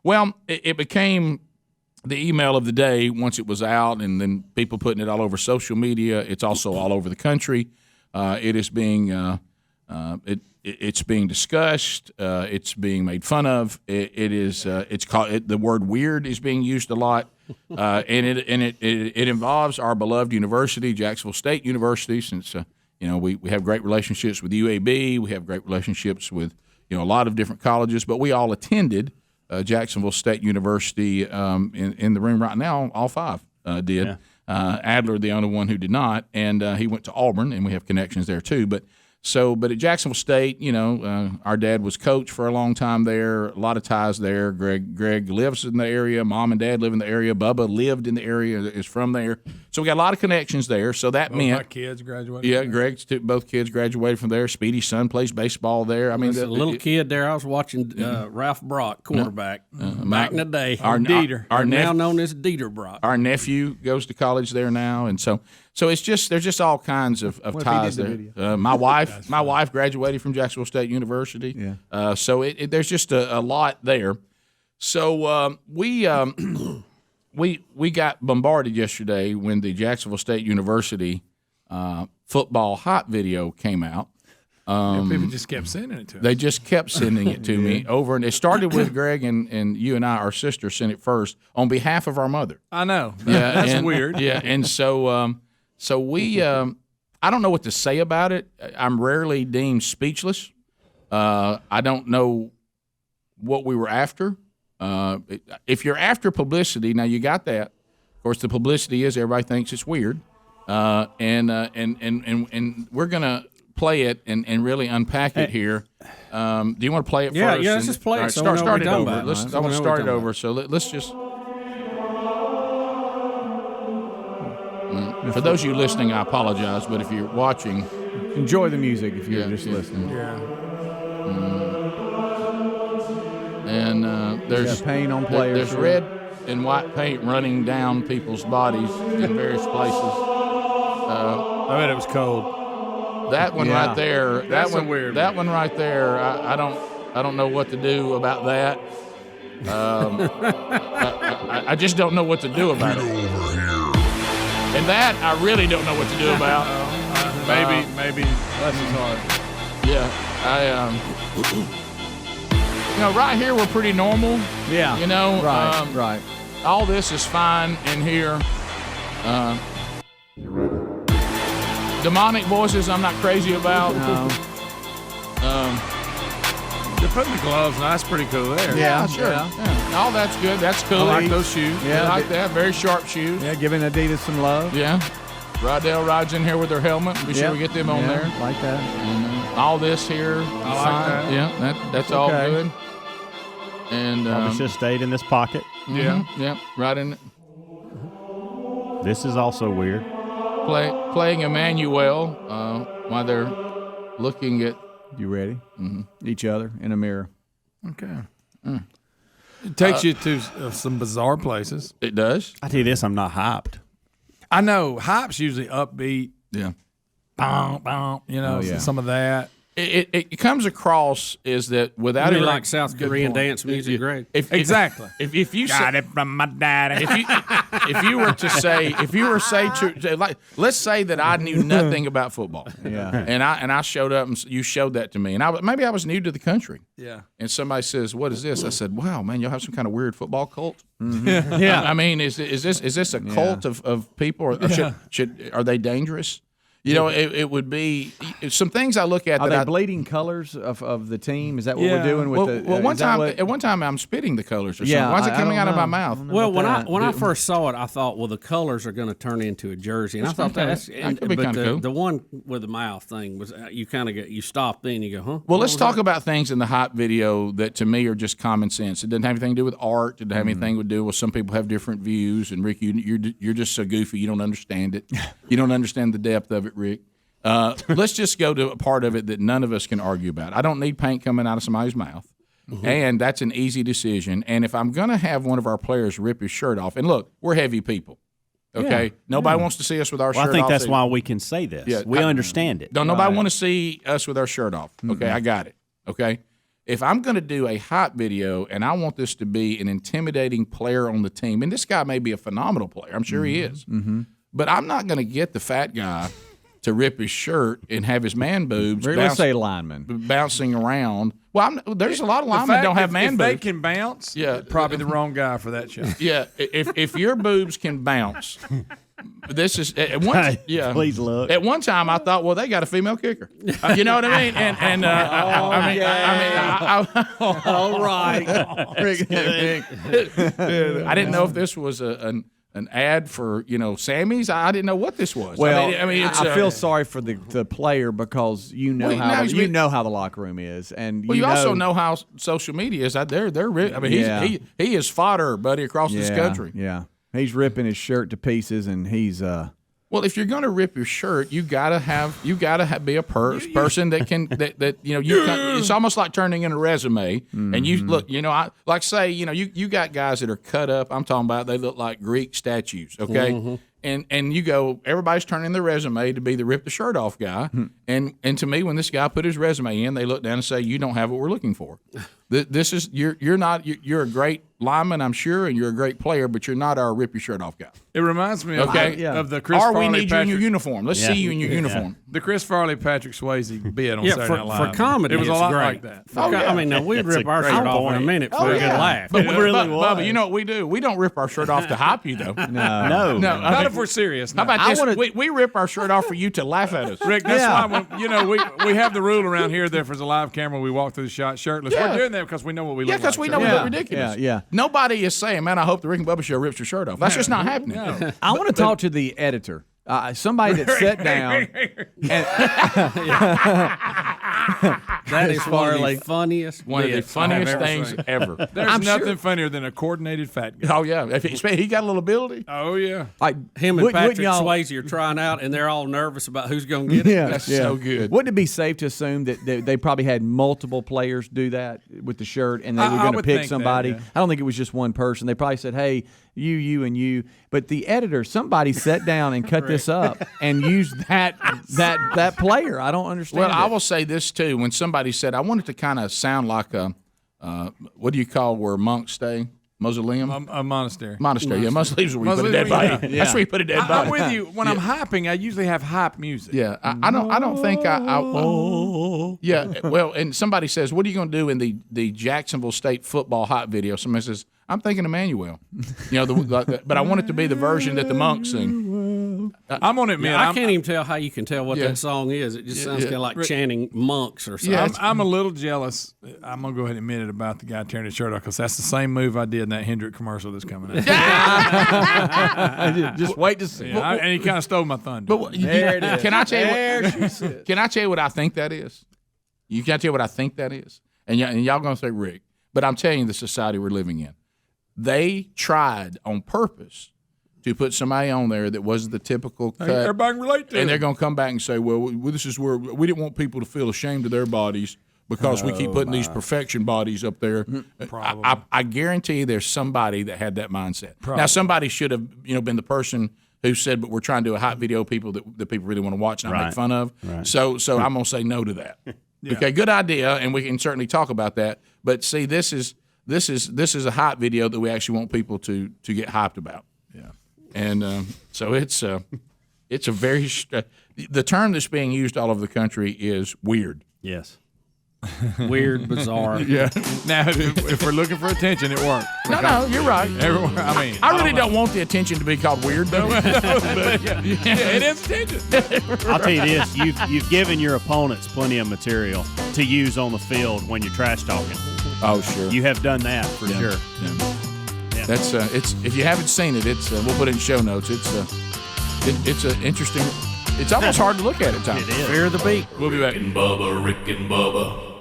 Well, it became the email of the day once it was out, and then people putting it all over social media. It's also all over the country. It is being it's being discussed. It's being made fun of. It's called the word weird is being used a lot, and it involves our beloved university, Jacksonville State University. Since we have great relationships with UAB, we have great relationships with a lot of different colleges, but we all attended Jacksonville State University. In the room right now, all five did. Yeah. Adler, the only one who did not, and he went to Auburn, and we have connections there too. But at Jacksonville State, our dad was coach for a long time there. A lot of ties there. Greg lives in the area. Mom and Dad live in the area. Bubba lived in the area. Is from there. So we got a lot of connections there. So that meant my kids graduated. Yeah, Greg's both kids graduated from there. Speedy's son plays baseball there. I mean, a little kid there. I was watching Ralph Brock, quarterback, back in the day. Our now known as Dieter Brock. Our nephew goes to college there now, and so it's just there's just all kinds of ties there. My wife graduated from Jacksonville State University. Yeah. So there's just a lot there. So we got bombarded yesterday when the Jacksonville State University football hot video came out. People just kept sending it to us. They just kept sending it to me over, and it started with Greg and you and I. Our sister sent it first on behalf of our mother. I know. Yeah, that's weird. Yeah, and so we. I don't know what to say about it. I'm rarely deemed speechless. I don't know what we were after. If you're after publicity, now you got that. Of course, the publicity is everybody thinks it's weird, and we're gonna play it and really unpack it here. Do you want to play it first? Yeah, let's just play it. Right, so start it over. I want to start it over. So let's just. For those of you listening, I apologize, but if you're watching, enjoy the music if you're just listening. Yeah. And there's paint on players. There's red and white paint running down people's bodies in various places. I bet it was cold. That one right there. That's a weird. That one right there. I don't know what to do about that. I just don't know what to do about it. And that I really don't know what to do about. Maybe less is hard. Yeah, right here we're pretty normal. Yeah. Right. All this is fine in here. Demonic voices I'm not crazy about. No. They're putting the gloves on. That's pretty cool there. Yeah, sure. Yeah. All that's good. That's cool. I like those shoes. Yeah, I like that. Very sharp shoes. Yeah, giving Adidas some love. Yeah. Rydell rides in here with her helmet. Be sure we get them on there. Like that. And, all this here. I like that. Yeah, that's all good. And probably should have stayed in this pocket. Yeah, right in it. This is also weird. Playing Emmanuel while they're looking at. You ready? Mm-hmm. Each other in a mirror. Okay. It takes you to some bizarre places. It does. I tell you this, I'm not hyped. I know. Hype's usually upbeat. Yeah. Boom, boom. Some of that. It comes across is that without really like South Korean dance music, Greg. Exactly. If you got say, it from my daddy. if you were to say like, let's say that I knew nothing about football, and I showed up and you showed that to me, and maybe I was new to the country, and somebody says, "What is this?" I said, "Wow, man, y'all have some kind of weird football cult." Mm-hmm. Yeah. I mean, is this a cult of people, or are they dangerous? It would be some things I look at. Are that they bleeding colors of the team? Is that what we're doing with the? Well, at one time I'm spitting the colors or something. Why is it coming out of my mouth? Well, when I first saw it, I thought, well, the colors are going to turn into a jersey, and I thought that could be kind of cool. The one with the mouth thing was you stop then you go, huh? Well, let's talk about things in the hot video that to me are just common sense. It doesn't have anything to do with art. It doesn't have anything to do with some people have different views. And Rick, you're just so goofy. You don't understand it. You don't understand the depth of it, Rick. Let's just go to a part of it that none of us can argue about. I don't need paint coming out of somebody's mouth, and that's an easy decision. And if I'm going to have one of our players rip his shirt off, and look, we're heavy people, okay? Nobody wants to see us with our shirt off. I think that's why we can say this. Yeah, we understand it. Nobody want to see us with our shirt off. Okay, I got it. Okay, if I'm going to do a hype video and I want this to be an intimidating player on the team, and this guy may be a phenomenal player, I'm sure he is, but I'm not going to get the fat guy to rip his shirt and have his man boobs Let's say lineman. bouncing around. Well, there's a lot of linemen that don't have man if boobs. They can bounce. Yeah. Probably the wrong guy for that shot. Yeah, if your boobs can bounce, this is at one. Yeah, Please look. At one time, I thought, well, they got a female kicker. You know what I mean? All right. I didn't know if this was an ad for Sammy's. I didn't know what this was. Well, I feel sorry for the player because you know how the locker room is, and you also know how social media is out there. He is fodder, buddy, across this country. Yeah, he's ripping his shirt to pieces, and he's Well, if you're going to rip your shirt, you gotta be a person that can it's almost like turning in a resume. And you look, you got guys that are cut up. I'm talking about they look like Greek statues. Okay. And you go, everybody's turning their resume to be the rip the shirt off guy. And to me, when this guy put his resume in, they look down and say, you don't have what we're looking for. This is you're a great lineman, I'm sure, and you're a great player, but you're not our rip your shirt off guy. It reminds me of the Chris Or Farley we need you in your uniform. Let's see you in your uniform. The Chris Farley Patrick Swayze bit on Saturday Night Live. For comedy, it was a lot great. like that. I mean, now we'd rip our shirt off in a minute for a good laugh. But Bubba, you know what we do? We don't rip our shirt off to hype you, though. No. Not if we're serious. How about this? We rip our shirt off for you to laugh at us. Rick, that's why we have the rule around here that if there's a live camera, we walk through the shot shirtless. Yeah. We're doing that because we know what we look like. Yeah, because we know we look ridiculous. Yeah. Nobody is saying, man, I hope the Rick and Bubba show rips your shirt off. That's just not happening. No. I want to talk to the editor. Somebody that sat down. That is one of the funniest. One of the funniest things ever. There's nothing funnier than a coordinated fat guy. Oh, yeah. If he got a little ability. Oh, yeah. Him and Patrick Swayze are trying out, and they're all nervous about who's going to get it. That's so good. Wouldn't it be safe to assume that they probably had multiple players do that with the shirt, and they were going to pick somebody? That, yeah. I don't think it was just one person. They probably said, hey, you, and you. But the editor, somebody sat down and cut this up and used that player. I don't understand. Well, I will say this, too. When somebody said, I want it to kind of sound like what do you call where monks stay? Mausoleum? A monastery. Monastery, yeah. Mausoleum is where you put a dead body. Yeah. That's where you put a dead body. I'm with you. When I'm hyping, I usually have hype music. Yeah, I don't think yeah. Well, and somebody says, "What are you going to do in the Jacksonville State football hype video?" Somebody says, "I'm thinking Emmanuel." But I want it to be the version that the monks sing. I'm gonna admit, I can't even tell how you can tell what that song is. It just sounds kind of like chanting monks or something. Yeah, I'm a little jealous. I'm gonna go ahead and admit it about the guy tearing his shirt off because that's the same move I did in that Hendrick commercial that's coming out. Just wait to see. Yeah, and he kind of stole my thunder. But there it is. Can I tell you what I think that is? You can't tell you what I think that is, and y'all gonna say Rick, but I'm telling you the society we're living in. They tried on purpose to put somebody on there that wasn't the typical cut. Everybody can relate to it. And they're going to come back and say, well, this is where we didn't want people to feel ashamed of their bodies because we keep putting these perfection bodies up there. I guarantee you there's somebody that had that mindset. Probably. Now, somebody should have been the person who said, but we're trying to do a hot video people that people really want to watch and not make fun of. Right. So I'm going to say no to that. Okay, good idea, and we can certainly talk about that. But see, this is a hot video that we actually want people to get hyped about. Yeah. And so it's a very the term that's being used all over the country is weird. Yes. Weird, bizarre. Yeah. Now, if we're looking for attention, it works. No, you're right. Everywhere. I really don't want the attention to be called weird, though. It is attention. I'll tell you this: you've given your opponents plenty of material to use on the field when you're trash talking. Oh, sure. You have done that for sure. Yeah. That's it's if you haven't seen it, we'll put it in show notes. It's an interesting. It's almost hard to look at times. It is. Fear the beat. We'll be back. Rick and Bubba.